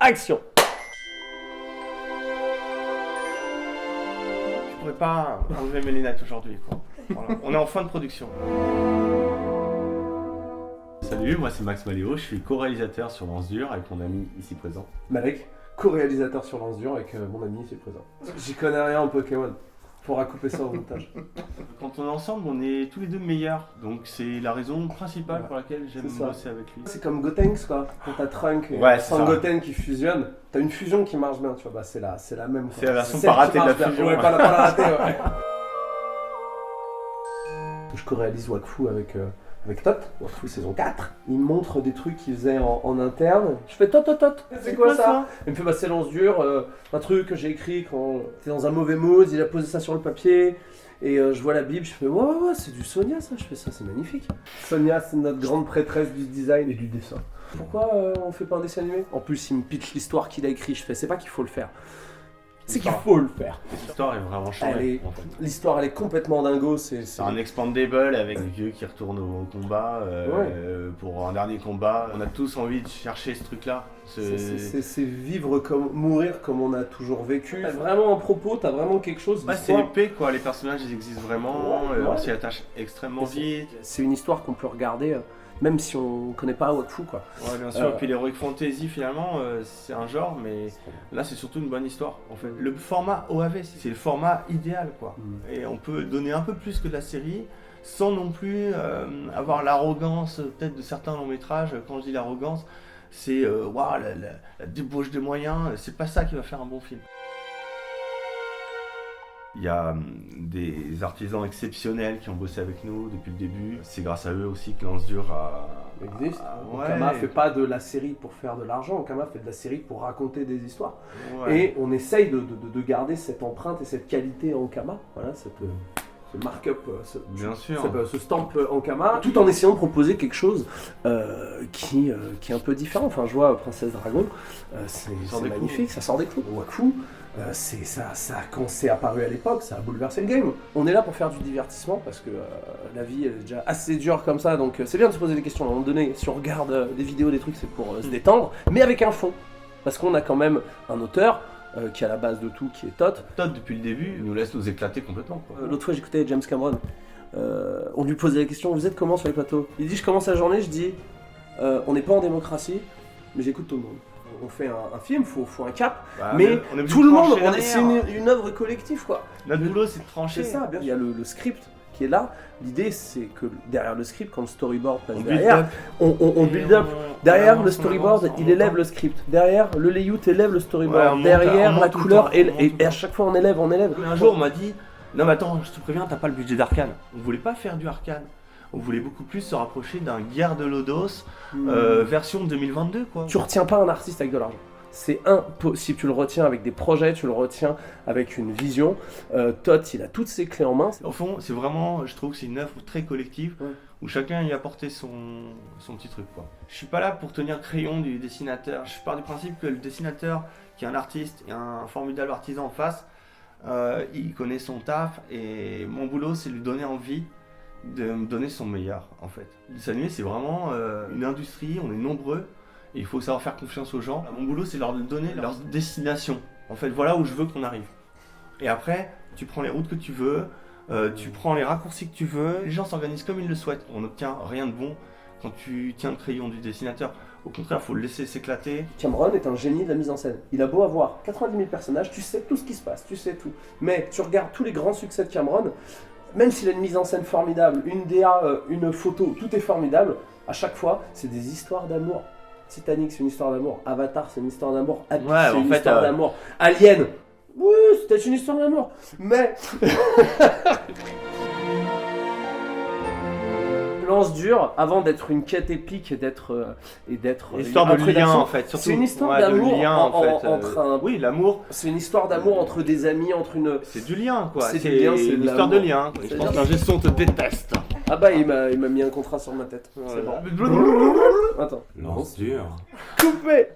Action. Je pourrais pas enlever mes lunettes aujourd'hui, quoi. Voilà. On est en fin de production. Salut, moi c'est Max Maléo, je suis co-réalisateur sur Lance Dur avec mon ami ici présent. Malek, co-réalisateur sur Lance Dur avec mon ami ici présent. J'y connais rien en Pokémon. Faudra couper ça au montage. Quand on est ensemble, on est tous les deux meilleurs, donc c'est la raison principale pour laquelle j'aime bosser avec lui. C'est comme Gotenks quoi, quand t'as Trunk et Ouais, Sangoten qui fusionnent, t'as une fusion qui marche bien, tu vois, bah c'est la même. C'est la version celle pas ratée qui de la marche bien. fusion. Ouais, pas la ratée, ouais. Je co-réalise Wakfu avec Tot, Wakfu saison 4. Il me montre des trucs qu'il faisait en interne. Je fais Tot, c'est quoi ça? Il me fait c'est Lance Dur, un truc que j'ai écrit quand t'es dans un mauvais mood, il a posé ça sur le papier. Et je vois la Bible, je fais ouais, c'est du Sonia ça, je fais ça, c'est magnifique. Sonia, c'est notre grande prêtresse du design et du dessin. Pourquoi on fait pas un dessin animé? En plus, il me pitch l'histoire qu'il a écrit, je fais c'est pas qu'il faut le faire. C'est qu'il faut le faire. L'histoire est vraiment chouette. L'histoire elle est complètement dingo, c'est un expandable avec des vieux qui retournent au combat pour un dernier combat. On a tous envie de chercher ce truc-là. C'est vivre comme mourir comme on a toujours vécu. T'as vraiment un propos, t'as vraiment quelque chose. Bah, c'est épais quoi, les personnages ils existent vraiment, on s'y attache extrêmement vite. C'est une histoire qu'on peut regarder même si on connaît pas Wakfu quoi. Ouais bien sûr, et puis l'heroic fantasy finalement c'est un genre, mais là c'est surtout une bonne histoire en fait. Le format OAV c'est le format idéal quoi, et on peut donner un peu plus que de la série sans non plus avoir l'arrogance peut-être de certains longs métrages. Quand je dis l'arrogance, c'est la débauche de moyens, c'est pas ça qui va faire un bon film. Il y a des artisans exceptionnels qui ont bossé avec nous depuis le début. C'est grâce à eux aussi que Lance Dur existe. Ankama fait pas de la série pour faire de l'argent, Ankama fait de la série pour raconter des histoires. Ouais. Et on essaye de garder cette empreinte et cette qualité Ankama. Voilà, ce mark-up, ce stamp Ankama, tout en essayant de proposer quelque chose qui est un peu différent. Enfin, je vois Princesse Dragon, c'est magnifique, ça sort des clous. Wakfu, quand c'est apparu à l'époque, ça a bouleversé le game. On est là pour faire du divertissement parce que la vie elle est déjà assez dure comme ça, donc c'est bien de se poser des questions. À un moment donné, si on regarde des vidéos, des trucs, c'est pour se détendre, mais avec un fond. Parce qu'on a quand même un auteur qui est à la base de tout, qui est Tot. Tot, depuis le début, nous laisse nous éclater complètement. L'autre fois, j'écoutais James Cameron. On lui posait la question, vous êtes comment sur les plateaux? Il dit, je commence la journée, je dis, on n'est pas en démocratie, mais j'écoute tout le monde. On fait un film, faut un cap, mais tout le monde, c'est une œuvre collective quoi. Notre boulot c'est de trancher. C'est ça, bien sûr. Il y a le script qui est là. L'idée c'est que derrière le script, quand le storyboard passe derrière, on build up. Derrière le storyboard, il élève le script. Derrière le layout élève le storyboard. Derrière la couleur et à chaque fois on élève. Un jour on m'a dit, non mais attends, je te préviens, t'as pas le budget d'Arcane. On voulait pas faire du Arcane. On voulait beaucoup plus se rapprocher d'un Guerre de Lodos version 2022 quoi. Tu retiens pas un artiste avec de l'argent. C'est impossible, tu le retiens avec des projets, tu le retiens avec une vision. Tot, il a toutes ses clés en main. Au fond, c'est vraiment, je trouve que c'est une œuvre très collective où chacun y a apporté son petit truc quoi. Je suis pas là pour tenir le crayon du dessinateur. Je pars du principe que le dessinateur, qui est un artiste et un formidable artisan en face, il connaît son taf et mon boulot c'est lui donner envie de me donner son meilleur en fait. Le dessin animé c'est vraiment une industrie, on est nombreux et il faut savoir faire confiance aux gens. Mon boulot c'est leur donner leur destination. En fait voilà où je veux qu'on arrive. Et après tu prends les routes que tu veux, tu prends les raccourcis que tu veux, les gens s'organisent comme ils le souhaitent. On n'obtient rien de bon quand tu tiens le crayon du dessinateur. Au contraire, il faut le laisser s'éclater. Cameron est un génie de la mise en scène. Il a beau avoir 90 000 personnages, tu sais tout ce qui se passe, tu sais tout. Mais tu regardes tous les grands succès de Cameron, même s'il a une mise en scène formidable, une DA, une photo, tout est formidable, à chaque fois, c'est des histoires d'amour. Titanic, c'est une histoire d'amour. Avatar, c'est une histoire d'amour. Abyss, c'est une histoire d'amour. Alien, oui, c'était une histoire d'amour. Mais... Lance Dur, avant d'être une quête épique et d'être histoire de lien en fait, c'est une histoire d'amour entre oui, l'amour. C'est une histoire d'amour entre des amis, entre une. C'est du lien quoi. C'est une histoire de lien. Je pense qu'un gestion te déteste. Ah bah il m'a mis un contrat sur ma tête. C'est bon. Attends. Lance Dur. Coupé.